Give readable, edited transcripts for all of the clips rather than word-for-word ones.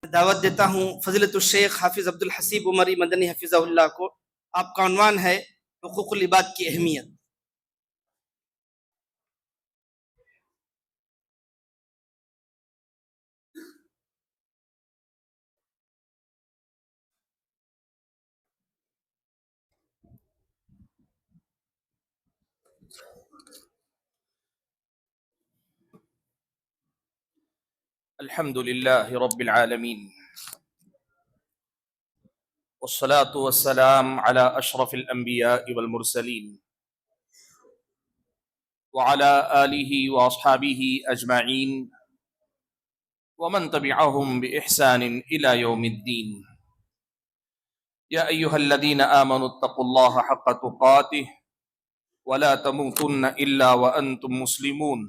دعوت دیتا ہوں فضیلت الشیخ حافظ عبد الحسیب عمری مدنی حفظہ اللہ کو۔ آپ کا عنوان ہے حقوق العباد کی اہمیت۔ الحمد لله رب العالمين والصلاة والسلام على أشرف الأنبياء والمرسلين وعلى آله وأصحابه أجمعين ومن تبعهم بإحسان إلى يوم الدين. يا أيها الذين آمنوا اتقوا الله حق تقاته ولا تموتن إلا وأنتم مسلمون.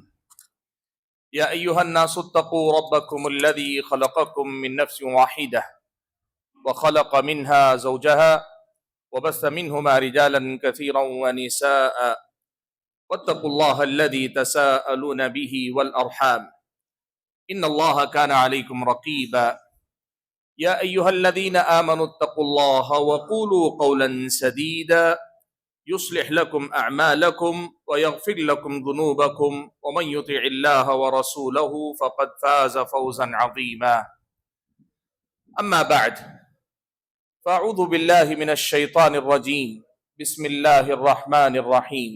يا أيها الناس اتقوا ربكم الذي خلقكم من نفس واحدة وخلق منها زوجها وبث منهما رجالا كثيرا ونساء واتقوا الله الذي تساءلون به والأرحام إن الله كان عليكم رقيبا. يا أيها الذين آمنوا اتقوا الله وقولوا قولا سديدا يصلح لكم أعمالكم ويغفر لكم ذنوبكم ومن يطع الله ورسوله فقد فاز فوزا عظيما. أما بعد فأعوذ بالله من الشيطان الرجيم. بسم الله الرحمن الرحيم.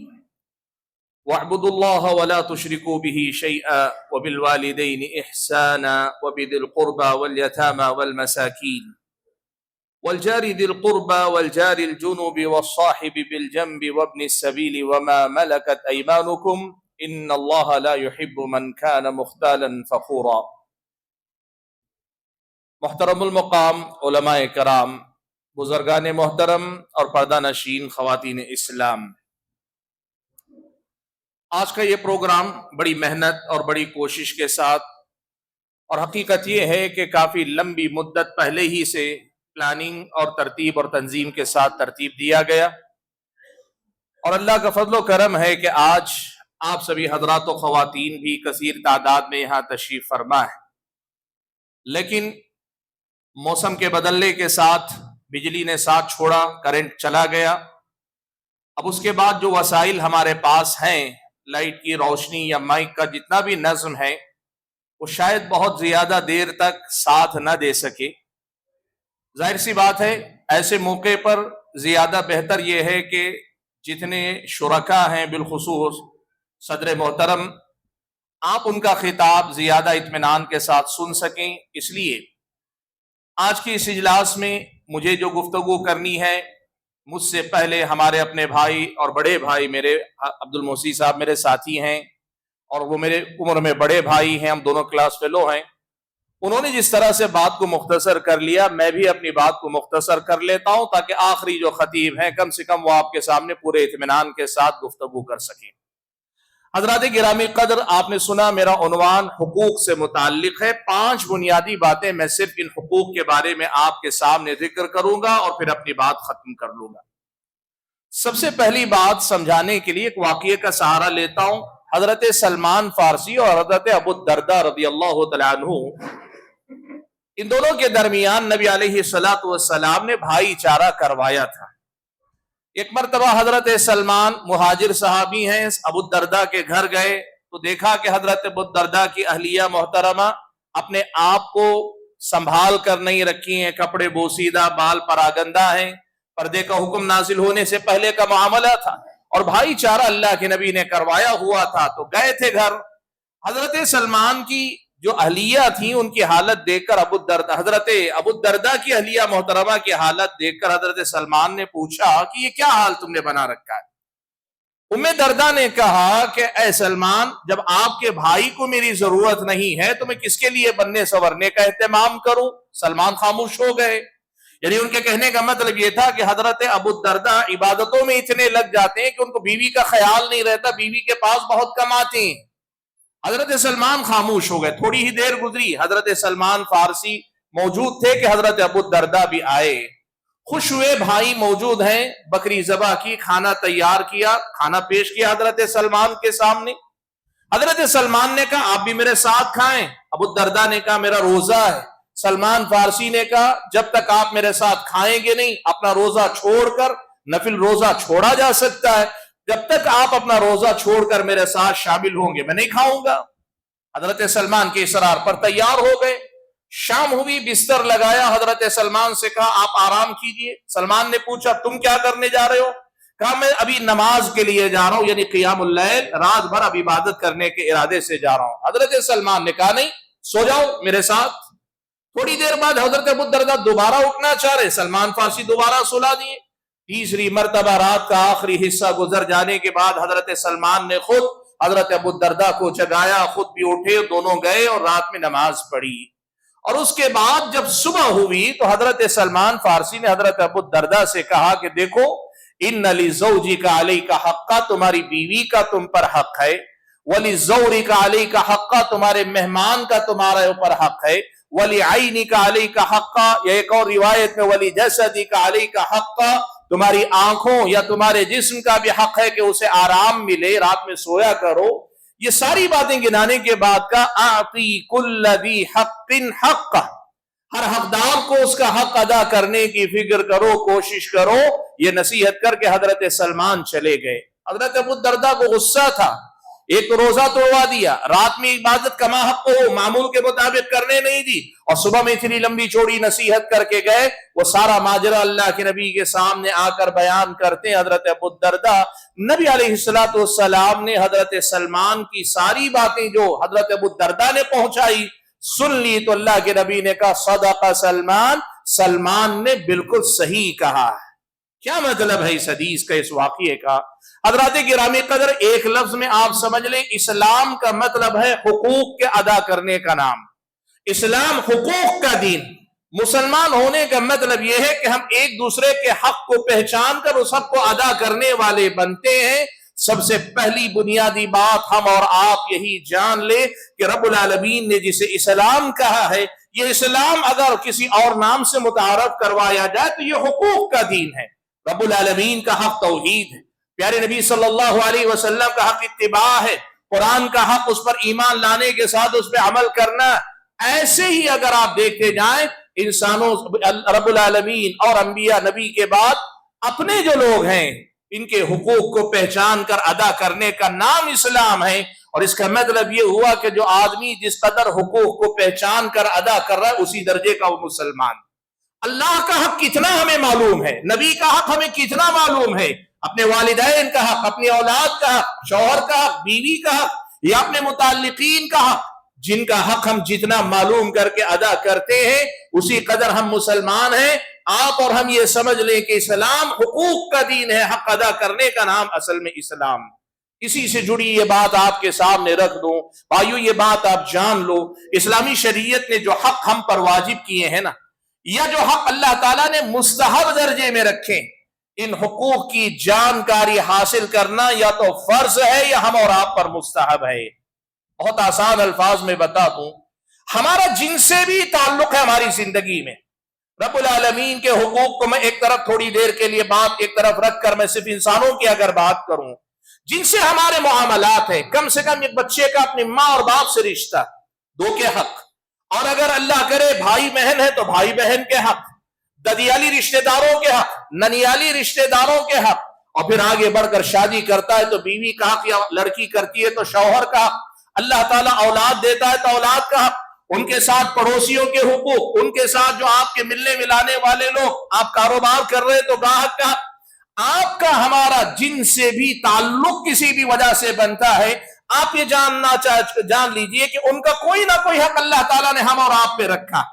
واعبدوا الله ولا تشركوا به شيئا وبالوالدين إحسانا وبذي القربى واليتامى والمساكين والجار ذي القربى والجار الجنب والصاحب بالجنب وابن السبيل وما ملكت أيمانكم إن الله لا يحب من كان مختالا فخورا. محترم المقام علماء کرام، بزرگان محترم اور پردہ نشین خواتین اسلام، آج کا یہ پروگرام بڑی محنت اور بڑی کوشش کے ساتھ، اور حقیقت یہ ہے کہ کافی لمبی مدت پہلے ہی سے پلاننگ اور ترتیب اور تنظیم کے ساتھ ترتیب دیا گیا، اور اللہ کا فضل و کرم ہے کہ آج آپ سبھی حضرات و خواتین بھی کثیر تعداد میں یہاں تشریف فرما ہے. لیکن موسم کے بدلنے کے ساتھ بجلی نے ساتھ چھوڑا، کرنٹ چلا گیا. اب اس کے بعد جو وسائل ہمارے پاس ہیں، لائٹ کی روشنی یا مائک کا جتنا بھی نظم ہے، وہ شاید بہت زیادہ دیر تک ساتھ نہ دے سکے. ظاہر سی بات ہے، ایسے موقع پر زیادہ بہتر یہ ہے کہ جتنے شرکا ہیں، بالخصوص صدر محترم، آپ ان کا خطاب زیادہ اطمینان کے ساتھ سن سکیں. اس لیے آج کی اس اجلاس میں مجھے جو گفتگو کرنی ہے، مجھ سے پہلے ہمارے اپنے بھائی اور بڑے بھائی میرے عبد المحسن صاحب میرے ساتھی ہیں، اور وہ میرے عمر میں بڑے بھائی ہیں، ہم دونوں کلاس فیلو ہیں. انہوں نے جس طرح سے بات کو مختصر کر لیا، میں بھی اپنی بات کو مختصر کر لیتا ہوں تاکہ آخری جو خطیب ہیں کم سے کم وہ آپ کے سامنے پورے اطمینان کے ساتھ گفتگو کر سکیں. حضرات گرامی قدر، آپ نے سنا میرا عنوان حقوق سے متعلق ہے. 5 بنیادی باتیں میں صرف ان حقوق کے بارے میں آپ کے سامنے ذکر کروں گا اور پھر اپنی بات ختم کر لوں گا. سب سے پہلی بات سمجھانے کے لیے ایک واقعے کا سہارا لیتا ہوں. حضرت سلمان فارسی اور حضرت ابو الدرداء رضی اللہ تعالیٰ عنہ، ان دونوں کے درمیان نبی علیہ السلام نے بھائی چارہ کروایا تھا. ایک مرتبہ حضرت سلمان مہاجر صحابی ہیں، ابو الدرداء کے گھر گئے تو دیکھا کہ حضرت ابو الدرداء کی اہلیہ محترمہ اپنے آپ کو سنبھال کر نہیں رکھی ہیں، کپڑے بوسیدہ، بال پراگندہ ہیں. پردے کا حکم نازل ہونے سے پہلے کا معاملہ تھا، اور بھائی چارہ اللہ کے نبی نے کروایا ہوا تھا. تو گئے تھے گھر. حضرت سلمان کی جو اہلیہ تھیں ان کی حالت دیکھ کر حضرت ابو الدرداء کی اہلیہ محترمہ کی حالت دیکھ کر حضرت سلمان نے پوچھا کہ یہ کیا حال تم نے بنا رکھا ہے؟ ام درداء نے کہا کہ اے سلمان، جب آپ کے بھائی کو میری ضرورت نہیں ہے تو میں کس کے لیے بننے سورنے کا اہتمام کروں؟ سلمان خاموش ہو گئے. یعنی ان کے کہنے کا مطلب یہ تھا کہ حضرت ابو الدرداء عبادتوں میں اتنے لگ جاتے ہیں کہ ان کو بیوی کا خیال نہیں رہتا، بیوی کے پاس بہت کم آتے ہیں. حضرت سلمان خاموش ہو گئے. تھوڑی ہی دیر گزری، حضرت سلمان فارسی موجود تھے کہ حضرت ابو الدرداء بھی آئے. خوش ہوئے، بھائی موجود ہیں، بکری ذبح کی، کھانا تیار کیا، کھانا پیش کیا حضرت سلمان کے سامنے. حضرت سلمان نے کہا آپ بھی میرے ساتھ کھائیں. ابو الدرداء نے کہا میرا روزہ ہے. سلمان فارسی نے کہا جب تک آپ میرے ساتھ کھائیں گے نہیں اپنا روزہ چھوڑ کر، نفل روزہ چھوڑا جا سکتا ہے، جب تک آپ اپنا روزہ چھوڑ کر میرے ساتھ شامل ہوں گے میں نہیں کھاؤں گا۔ حضرت سلمان کے اصرار پر تیار ہو گئے، شام ہوئی، بستر لگایا، حضرت سلمان سے کہا آپ آرام کیجئے۔ سلمان نے پوچھا تم کیا کرنے جا رہے ہو؟ کہا میں ابھی نماز کے لیے جا رہا ہوں، یعنی قیام اللیل، رات بھر اب عبادت کرنے کے ارادے سے جا رہا ہوں۔ حضرت سلمان نے کہا نہیں، سو جاؤ میرے ساتھ۔ تھوڑی دیر بعد حضرت ابو الدرداء دوبارہ اٹھنا چاہ رہے، سلمان فارسی دوبارہ سلا دیے۔ تیسری مرتبہ رات کا آخری حصہ گزر جانے کے بعد حضرت سلمان نے خود حضرت ابو الدرداء کو جگایا، خود بھی اٹھے، دونوں گئے اور رات میں نماز پڑھی۔ اور اس کے بعد جب صبح ہوئی تو حضرت سلمان فارسی نے حضرت ابو الدرداء سے کہا کہ دیکھو ان لزوجک علیک حقا، تمہاری بیوی کا تم پر حق ہے، ولزورک علیک حقا، تمہارے مہمان کا تمہارے اوپر حق ہے، ولعینک علیک حقا، یا ایک اور روایت میں ولجسدک علیک حقا، تمہاری آنکھوں یا تمہارے جسم کا بھی حق ہے کہ اسے آرام ملے، رات میں سویا کرو۔ یہ ساری باتیں گنانے کے بعد کا اعطی کل ذی حق حقہ، ہر حقدار کو اس کا حق ادا کرنے کی فکر کرو، کوشش کرو۔ یہ نصیحت کر کے حضرت سلمان چلے گئے۔ حضرت ابو الدرداء کو غصہ تھا، ایک تو روزہ توڑوا دیا، رات میں عبادت کما حق ہو معمول کے مطابق کرنے نہیں دی، اور صبح میں اتنی لمبی چوڑی نصیحت کر کے گئے۔ وہ سارا ماجرا اللہ کے نبی کے سامنے آ کر بیان کرتے ہیں حضرت ابو الدرداء۔ نبی علیہ السلام نے حضرت سلمان کی ساری باتیں جو حضرت ابو الدرداء نے پہنچائی سن لی تو اللہ کے نبی نے کہا صدق سلمان، سلمان نے بالکل صحیح کہا ہے۔ کیا مطلب ہے اس حدیث کا، اس واقعے کا؟ حضرات گرامی قدر، ایک لفظ میں آپ سمجھ لیں، اسلام کا مطلب ہے حقوق کے ادا کرنے کا نام۔ اسلام حقوق کا دین۔ مسلمان ہونے کا مطلب یہ ہے کہ ہم ایک دوسرے کے حق کو پہچان کر اس حق کو ادا کرنے والے بنتے ہیں۔ سب سے پہلی بنیادی بات ہم اور آپ یہی جان لیں کہ رب العالمین نے جسے اسلام کہا ہے، یہ اسلام اگر کسی اور نام سے متعارف کروایا جائے تو یہ حقوق کا دین ہے۔ رب العالمین کا حق توحید ہے، پیارے نبی صلی اللہ علیہ وسلم کا حق اتباع ہے، قرآن کا حق اس پر ایمان لانے کے ساتھ اس پہ عمل کرنا۔ ایسے ہی اگر آپ دیکھتے جائیں انسانوں، رب العالمین اور انبیاء نبی کے بعد اپنے جو لوگ ہیں ان کے حقوق کو پہچان کر ادا کرنے کا نام اسلام ہے۔ اور اس کا مطلب یہ ہوا کہ جو آدمی جس قدر حقوق کو پہچان کر ادا کر رہا ہے اسی درجے کا وہ مسلمان۔ اللہ کا حق کتنا ہمیں معلوم ہے، نبی کا حق ہمیں کتنا معلوم ہے، اپنے والدین کا حق، اپنی اولاد کا حق، شوہر کا حق، بیوی کا حق، یا اپنے متعلقین کا حق، جن کا حق ہم جتنا معلوم کر کے ادا کرتے ہیں اسی قدر ہم مسلمان ہیں۔ آپ اور ہم یہ سمجھ لیں کہ اسلام حقوق کا دین ہے، حق ادا کرنے کا نام اصل میں اسلام۔ اسی سے جڑی یہ بات آپ کے سامنے رکھ دوں بھائیو، یہ بات آپ جان لو، اسلامی شریعت نے جو حق ہم پر واجب کیے ہیں نا، یا جو حق اللہ تعالیٰ نے مستحب درجے میں رکھے، ان حقوق کی جانکاری حاصل کرنا یا تو فرض ہے یا ہم اور آپ پر مستحب ہے۔ بہت آسان الفاظ میں بتا دوں، ہمارا جن سے بھی تعلق ہے ہماری زندگی میں، رب العالمین کے حقوق کو میں ایک طرف تھوڑی دیر کے لیے بات ایک طرف رکھ کر میں صرف انسانوں کی اگر بات کروں، جن سے ہمارے معاملات ہیں، کم سے کم ایک بچے کا اپنی ماں اور باپ سے رشتہ، دو کے حق، اور اگر اللہ کرے بھائی بہن ہے تو بھائی بہن کے حق، ددیالی رشتہ داروں کے حق، ننیالی رشتہ داروں کے حق، اور پھر آگے بڑھ کر شادی کرتا ہے تو بیوی کا حق، یا لڑکی کرتی ہے تو شوہر کا حق، اللہ تعالیٰ اولاد دیتا ہے تو اولاد کا حق، ان کے ساتھ پڑوسیوں کے حقوق، ان کے ساتھ جو آپ کے ملنے ملانے والے لوگ، آپ کاروبار کر رہے تو گاہک کا، آپ کا ہمارا جن سے بھی تعلق کسی بھی وجہ سے بنتا ہے، آپ یہ جان لیجئے کہ ان کا کوئی نہ کوئی حق اللہ تعالیٰ نے ہم اور آپ پہ رکھا،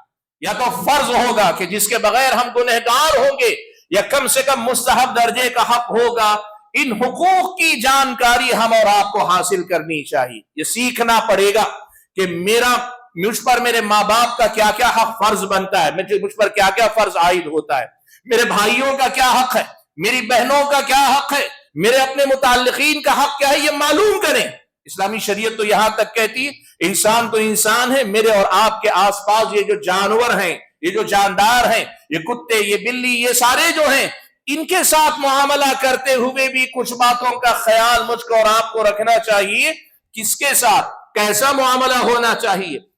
یا تو فرض ہوگا کہ جس کے بغیر ہم گنہگار ہوں گے، یا کم سے کم مستحب درجے کا حق ہوگا۔ ان حقوق کی جانکاری ہم اور آپ کو حاصل کرنی چاہیے، یہ سیکھنا پڑے گا کہ مجھ پر میرے ماں باپ کا کیا کیا حق فرض بنتا ہے، مجھ پر کیا کیا فرض عائد ہوتا ہے، میرے بھائیوں کا کیا حق ہے، میری بہنوں کا کیا حق ہے، میرے اپنے متعلقین کا حق کیا ہے، یہ معلوم کریں۔ اسلامی شریعت تو یہاں تک کہتی ہے انسان تو انسان ہے، میرے اور آپ کے آس پاس یہ جو جانور ہیں، یہ جو جاندار ہیں، یہ کتے، یہ بلی، یہ سارے جو ہیں، ان کے ساتھ معاملہ کرتے ہوئے بھی کچھ باتوں کا خیال مجھ کو اور آپ کو رکھنا چاہیے۔ کس کے ساتھ کیسا معاملہ ہونا چاہیے،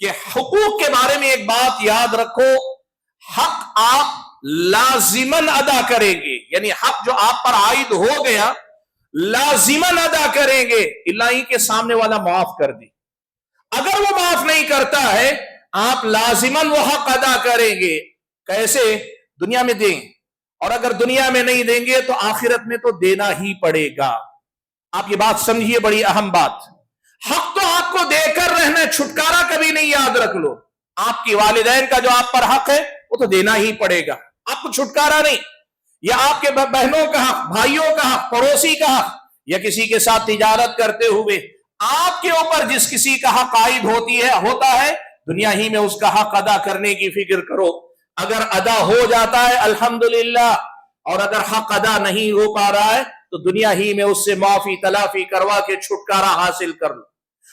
کہ حقوق کے بارے میں ایک بات یاد رکھو، حق آپ لازمن ادا کریں گے، یعنی حق جو آپ پر عائد ہو گیا لازمن ادا کریں گے، الہی کے سامنے والا معاف کر دے۔ اگر وہ معاف نہیں کرتا ہے آپ لازمن وہ حق ادا کریں گے۔ کیسے؟ دنیا میں دیں، اور اگر دنیا میں نہیں دیں گے تو آخرت میں تو دینا ہی پڑے گا۔ آپ یہ بات سمجھیے، بڑی اہم بات۔ حق تو آپ کو دے کر رہنا، چھٹکارا کبھی نہیں، یاد رکھ لو۔ آپ کی والدین کا جو آپ پر حق ہے وہ تو دینا ہی پڑے گا، آپ کو چھٹکارا نہیں۔ یا آپ کے بہنوں کا حق، بھائیوں کا حق، پڑوسی کا حق، یا کسی کے ساتھ تجارت کرتے ہوئے آپ کے اوپر جس کسی کا حق عائد ہوتا ہے دنیا ہی میں اس کا حق ادا کرنے کی فکر کرو۔ اگر ادا ہو جاتا ہے الحمدللہ، اور اگر حق ادا نہیں ہو پا رہا ہے تو دنیا ہی میں اس سے معافی تلافی کروا کے چھٹکارا حاصل کر لو۔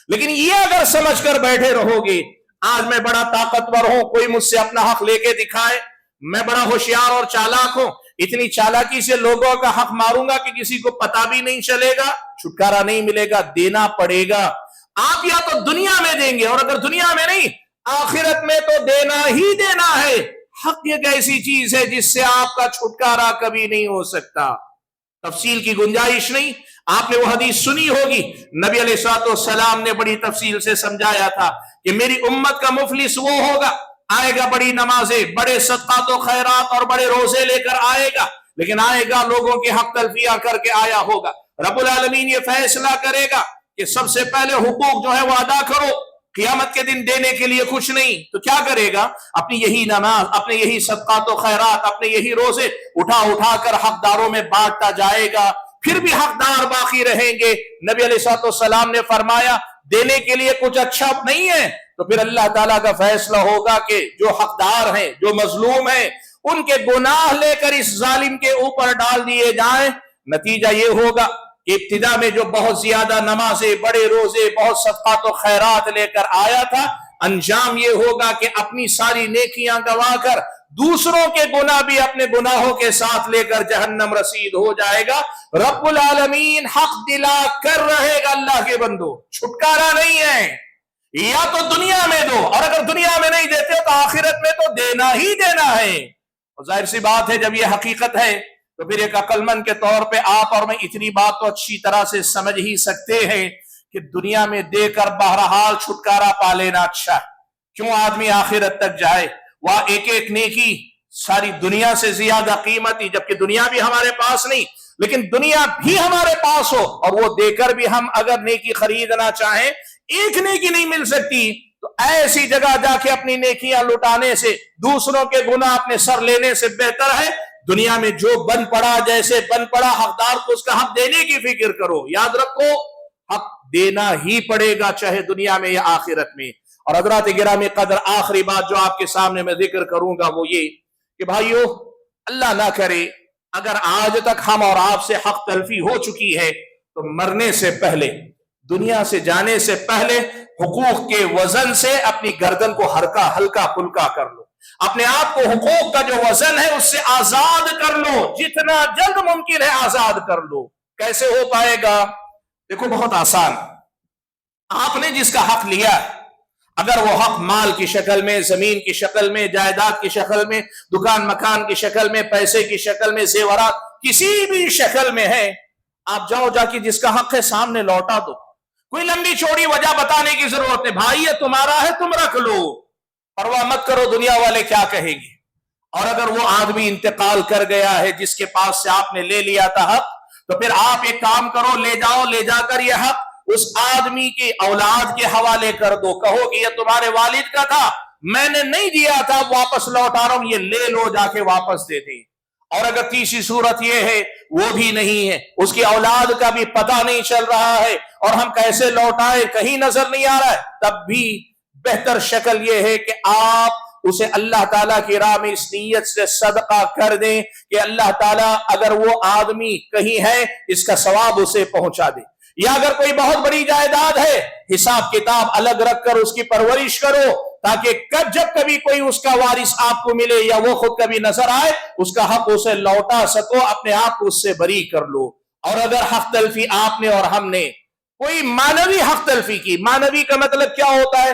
لیکن یہ اگر سمجھ کر بیٹھے رہو گے آج میں بڑا طاقتور ہوں، کوئی مجھ سے اپنا حق لے کے دکھائے، میں بڑا ہوشیار اور چالاک ہوں، اتنی چالاکی سے لوگوں کا حق ماروں گا کہ کسی کو پتا بھی نہیں چلے گا، چھٹکارا نہیں ملے گا، دینا پڑے گا۔ آپ یا تو دنیا میں دیں گے، اور اگر دنیا میں نہیں آخرت میں تو دینا ہی دینا ہے۔ حق ایک ایسی چیز ہے جس سے آپ کا چھٹکارا کبھی نہیں ہو سکتا، تفصیل کی گنجائش نہیں۔ آپ نے وہ حدیث سنی ہوگی، نبی علیہ الصلوۃ والسلام نے بڑی تفصیل سے سمجھایا تھا کہ میری امت کا مفلس وہ ہوگا، آئے گا بڑی نمازیں، بڑے صدقات و خیرات اور بڑے روزے لے کر آئے گا، لیکن آئے گا لوگوں کے حق تلفیہ کر کے آیا ہوگا۔ رب العالمین یہ فیصلہ کرے گا کہ سب سے پہلے حقوق جو ہے وہ ادا کرو، قیامت کے دن دینے کے لیے کچھ نہیں، تو کیا کرے گا؟ اپنی یہی نماز، اپنے یہی صدقات و خیرات، اپنے یہی روزے اٹھا کر حقداروں میں بانٹتا جائے گا، پھر بھی حقدار باقی رہیں گے۔ نبی علیہ الصلوۃ والسلام نے فرمایا دینے کے لیے کچھ اچھا نہیں ہے، تو پھر اللہ تعالیٰ کا فیصلہ ہوگا کہ جو حقدار ہیں، جو مظلوم ہیں، ان کے گناہ لے کر اس ظالم کے اوپر ڈال دیے جائیں۔ نتیجہ یہ ہوگا کہ ابتدا میں جو بہت زیادہ نمازیں، بڑے روزے، بہت صدقات و خیرات لے کر آیا تھا، انجام یہ ہوگا کہ اپنی ساری نیکیاں گوا کر دوسروں کے گناہ بھی اپنے گناہوں کے ساتھ لے کر جہنم رسید ہو جائے گا۔ رب العالمین حق دلا کر رہے گا اللہ کے بندو، چھٹکارا نہیں ہے۔ یا تو دنیا میں دو، اور اگر دنیا میں نہیں دیتے تو آخرت میں تو دینا ہی دینا ہے۔ اور ظاہر سی بات ہے جب یہ حقیقت ہے تو پھر ایک عقل مند کے طور پہ آپ اور میں اتنی بات تو اچھی طرح سے سمجھ ہی سکتے ہیں کہ دنیا میں دے کر بہرحال چھٹکارا پا لینا اچھا ہے۔ کیوں آدمی آخرت تک جائے؟ وہاں ایک ایک نیکی ساری دنیا سے زیادہ قیمتی، جبکہ دنیا بھی ہمارے پاس نہیں، لیکن دنیا بھی ہمارے پاس ہو اور وہ دے کر بھی ہم اگر نیکی خریدنا چاہیں ایک نیکی نہیں مل سکتی، تو ایسی جگہ جا کے اپنی نیکیاں لٹانے سے، دوسروں کے گناہ اپنے سر لینے سے بہتر ہے دنیا میں جو بن پڑا، جیسے بن پڑا، حقدار کو اس کا حق دینے کی فکر کرو۔ یاد رکھو حق دینا ہی پڑے گا، چاہے دنیا میں یا آخرت میں۔ اور حضرات گرامی قدر، آخری بات جو آپ کے سامنے میں ذکر کروں گا وہ یہ کہ بھائیو، اللہ نہ کرے اگر آج تک ہم اور آپ سے حق تلفی ہو چکی ہے تو مرنے سے پہلے، دنیا سے جانے سے پہلے حقوق کے وزن سے اپنی گردن کو ہلکا پھلکا کر لو، اپنے آپ کو حقوق کا جو وزن ہے اس سے آزاد کر لو، جتنا جلد ممکن ہے آزاد کر لو۔ کیسے ہو پائے گا؟ دیکھو بہت آسان، آپ نے جس کا حق لیا ہے، اگر وہ حق مال کی شکل میں، زمین کی شکل میں، جائیداد کی شکل میں، دکان مکان کی شکل میں، پیسے کی شکل میں، زیورات کسی بھی شکل میں ہے، آپ جاؤ جا کے جس کا حق ہے سامنے لوٹا دو۔ کوئی لمبی چوڑی وجہ بتانے کی ضرورت نہیں، بھائی یہ تمہارا ہے، تم رکھ لو، پرواہ مت کرو دنیا والے کیا کہیں گے۔ اور اگر وہ آدمی انتقال کر گیا ہے جس کے پاس سے آپ نے لے لیا تھا حق، تو پھر آپ ایک کام کرو، لے جا کر یہ حق اس آدمی کی اولاد کے حوالے کر دو، کہو کہ یہ تمہارے والد کا تھا، میں نے نہیں دیا تھا، واپس لوٹا رہا ہوں، یہ لے لو، جا کے واپس دے دیں۔ اور اگر تیسری صورت یہ ہے وہ بھی نہیں ہے، اس کی اولاد کا بھی پتہ نہیں چل رہا ہے اور ہم کیسے لوٹائیں کہیں نظر نہیں آ رہا ہے، تب بھی بہتر شکل یہ ہے کہ آپ اسے اللہ تعالیٰ کی راہ میں اس نیت سے صدقہ کر دیں کہ اللہ تعالیٰ اگر وہ آدمی کہیں ہے اس کا ثواب اسے پہنچا دے۔ یا اگر کوئی بہت بڑی جائیداد ہے، حساب کتاب الگ رکھ کر اس کی پرورش کرو تاکہ جب کبھی کوئی اس کا وارث آپ کو ملے یا وہ خود کبھی نظر آئے اس کا حق اسے لوٹا سکو، اپنے آپ کو اس سے بری کر لو۔ اور اگر حق تلفی آپ نے اور ہم نے کوئی مانوی حق تلفی کی، مانوی کا مطلب کیا ہوتا ہے؟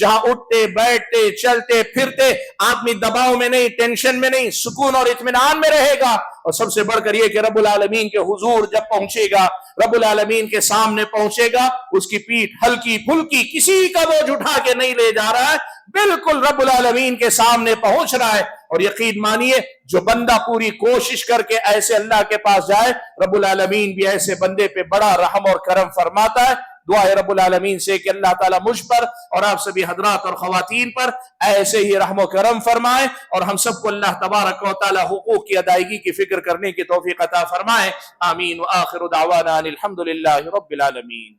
جہاں اٹھتے بیٹھتے چلتے پھرتے آدمی دباؤ میں نہیں، ٹینشن میں نہیں، سکون اور اطمینان میں رہے گا. اور سب سے بڑھ کر یہ کہ رب العالمین کے حضور جب پہنچے گا، رب العالمین کے سامنے پہنچے گا، اس کی پیٹھ ہلکی پھلکی، کسی کا بوجھ اٹھا کے نہیں لے جا رہا ہے، بالکل رب العالمین کے سامنے پہنچ رہا ہے. اور یقین مانیے جو بندہ پوری کوشش کر کے ایسے اللہ کے پاس جائے، رب العالمین بھی ایسے بندے پہ بڑا رحم اور کرم فرماتا ہے. دعا ہے رب العالمین سے کہ اللہ تعالیٰ مجھ پر اور آپ سبھی حضرات اور خواتین پر ایسے ہی رحم و کرم فرمائے، اور ہم سب کو اللہ تبارک و تعالیٰ حقوق کی ادائیگی کی فکر کرنے کی توفیق عطا فرمائے. آمین. وآخر دعوانا ان الحمد للہ رب العالمین.